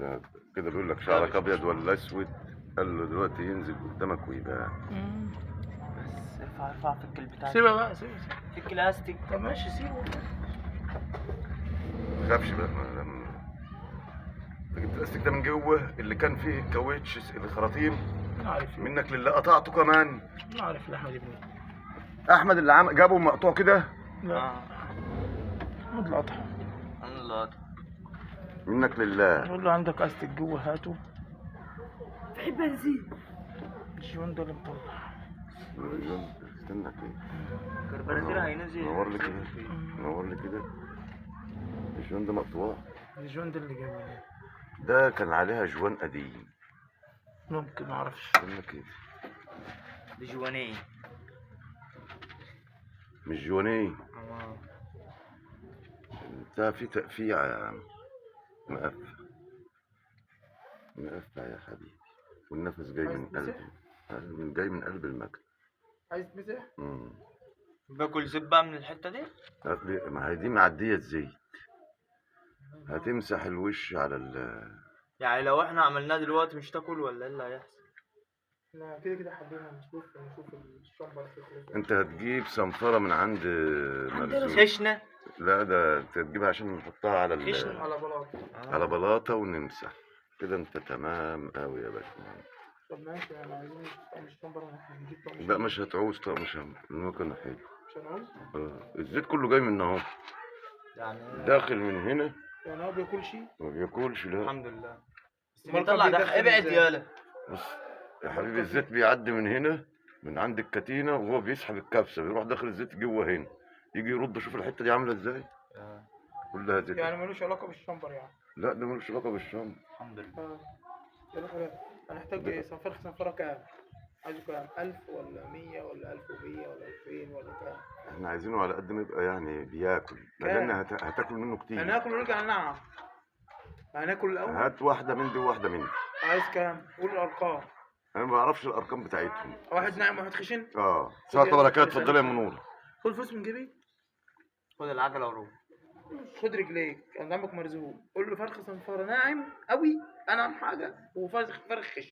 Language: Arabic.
لا، كده بيقول لك شعرك ابيض ولا اسود؟ قال له دلوقتي ينزل قدامك ويبان. بس ارفع ارفع، فك البتاع. سيبها بقى، سيبها. فك الاستيك. طب ماشي سيبه. ما تخافش بقى، انت جبت الاستيك ده من جوه اللي كان فيه الكاوتش الخراطيم انا عارف منك لله، قطعته كمان. انا عارف احمد ابني. احمد اللي جابه مقطوع كده. لا احمد القطع. انا اللي قاطع. منك لله. قول له عندك استك جوه هاته. في بنزين. الجوان ده اللي مطلع. استنى كده. البنزين هينزل. نور لي كده، نور لي كده. الجوان ده مقطوع. الجوان ده اللي جاي. ده كان عليها جوان قديم. ممكن معرفش. استنى كده. دي جوانيه. مش جوانيه. ده في تقفيع يا عم. مقفع مقفع يا حبيبي، والنفس جاي من قلبي، جاي من قلب المكتب. عايز مسح؟ باكل زيت بقى من الحته دي. ما هي دي معديه زيت، هتمسح الوش على يعني لو احنا عملناه دلوقتي مش تاكل ولا ايه اللي هيحصل؟ لا كده كده حبينا نشوف الشمبر. انت هتجيب صنفره من عند مرزوق. خشنه. لا ده انت هتجيبها عشان نحطها على خشنه على بلاط. على بلاطه ونمسح كده. انت تمام قوي يا باشمهندس. طب ماشي، انا عايزين نجيب طقم الشمبر. هنجيب طقم. لا مش هتعوز طقم شمبر، المكنه حلو. مش هنعوز؟ الزيت كله جاي من اهو، يعني داخل من هنا. يعني هو بياكل شيء؟ ما بياكلش لا. الحمد لله. بس أمال بيطلع كان دخل. ابعد إزاي؟ يالا. بص يا حبيبي، الزيت بيعدي من هنا من عند الكتينه، وهو بيسحب الكبسه بيروح داخل الزيت جوه هنا، يجي يرد. شوف الحته دي عامله ازاي، كلها زيت. يعني ملوش علاقه بالشمبر يعني؟ لا ده ملوش علاقه بالشمبر. الحمد لله. هنحتاج ايه؟ صنفره كام؟ عايزه كام؟ 1000 ولا 100 ولا 1100 ولا 2000 ولا كام؟ احنا عايزينه على قد ما يبقى يعني بياكل، لان هتاكل منه كتير. هناكل ونرجع ننعم. هناكل الاول. هات واحده من دي وواحده من دي. عايز كام؟ قول الارقام. انا ما بعرفش الارقام بتاعتهم. واحد ناعم واحد خشن. سلطه بركات. اتفضلي يا منور. خد فلوس من جيبي. خد العجله وروح. خد رجليك، كان عندك مرزوق. قول له فرخ صنفره ناعم قوي، انعم حاجه، وفرخ خشن.